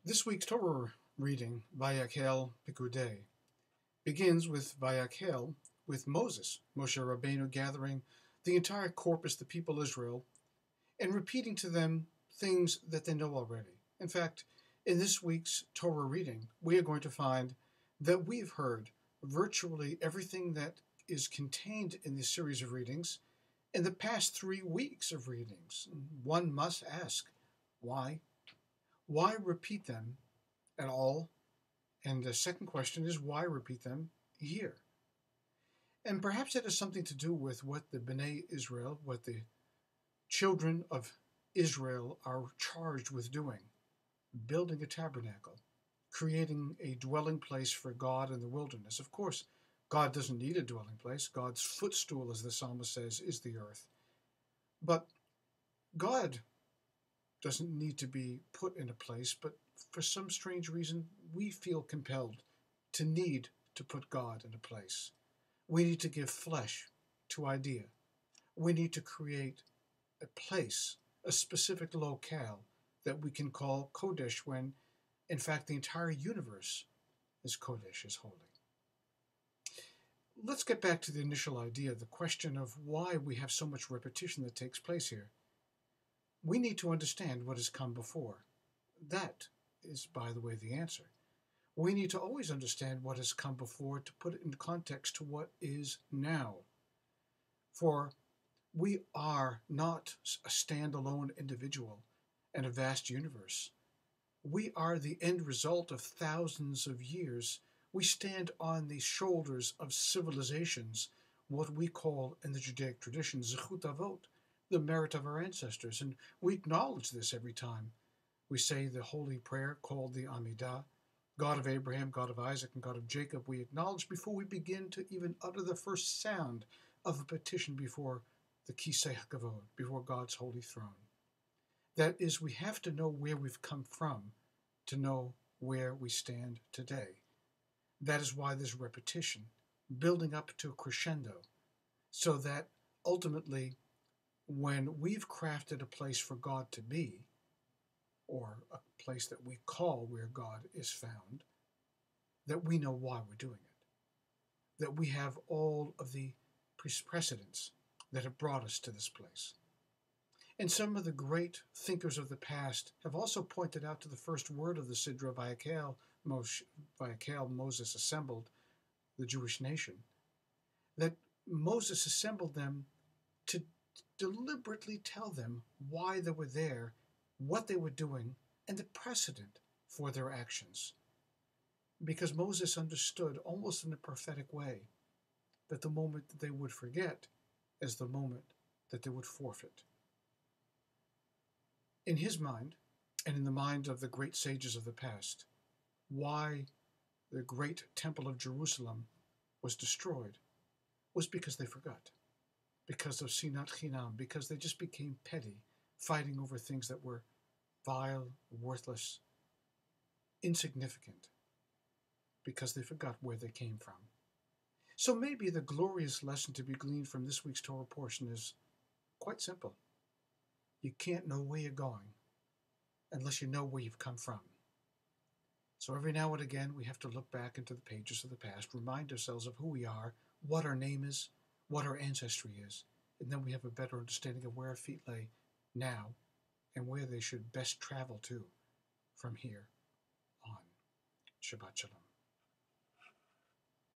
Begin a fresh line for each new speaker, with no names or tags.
This week's Torah reading, Vayakhel Pikudei, begins with Vayakhel, with Moses, Moshe Rabbeinu, gathering the entire corpus, the people of Israel, and repeating to them things that they know already. In fact, in this week's Torah reading, we are going to find that we've heard virtually everything that is contained in this series of readings in the past 3 weeks of readings. One must ask, why? Why repeat them at all? And the second question is, why repeat them here? And perhaps it has something to do with what the Bnei Israel, what the children of Israel are charged with doing: building a tabernacle, creating a dwelling place for God in the wilderness. Of course, God doesn't need a dwelling place. God's footstool, as the psalmist says, is the earth. But God doesn't need to be put in a place, but for some strange reason, we feel compelled to need to put God in a place. We need to give flesh to idea. We need to create a place, a specific locale that we can call Kodesh, when in fact the entire universe is Kodesh, is holy. Let's get back to the initial idea, the question of why we have so much repetition that takes place here. We need to understand what has come before. That is, by the way, the answer. We need to always understand what has come before to put it in context to what is now. For we are not a standalone individual in a vast universe. We are the end result of thousands of years. We stand on the shoulders of civilizations, what we call in the Judaic tradition, Zechut Avot, the merit of our ancestors, and we acknowledge this every time we say the holy prayer called the Amidah. God of Abraham, God of Isaac, and God of Jacob, we acknowledge before we begin to even utter the first sound of a petition before the Kisei HaKavod, before God's holy throne. That is, we have to know where we've come from to know where we stand today. That is why there's repetition, building up to a crescendo, so that ultimately, when we've crafted a place for God to be, or a place that we call where God is found, that we know why we're doing it, that we have all of the precedents that have brought us to this place. And some of the great thinkers of the past have also pointed out to the first word of the Sidra, Vayakhel, Moses assembled the Jewish nation, that Moses assembled them to deliberately tell them why they were there, what they were doing, and the precedent for their actions. Because Moses understood, almost in a prophetic way, that the moment that they would forget is the moment that they would forfeit. In his mind, and in the mind of the great sages of the past, why the great temple of Jerusalem was destroyed was because they forgot, because of Sinat Chinam, because they just became petty, fighting over things that were vile, worthless, insignificant, because they forgot where they came from. So maybe the glorious lesson to be gleaned from this week's Torah portion is quite simple. You can't know where you're going unless you know where you've come from. So every now and again, we have to look back into the pages of the past, remind ourselves of who we are, what our name is, what our ancestry is, and then we have a better understanding of where our feet lay now and where they should best travel to from here on. Shabbat Shalom.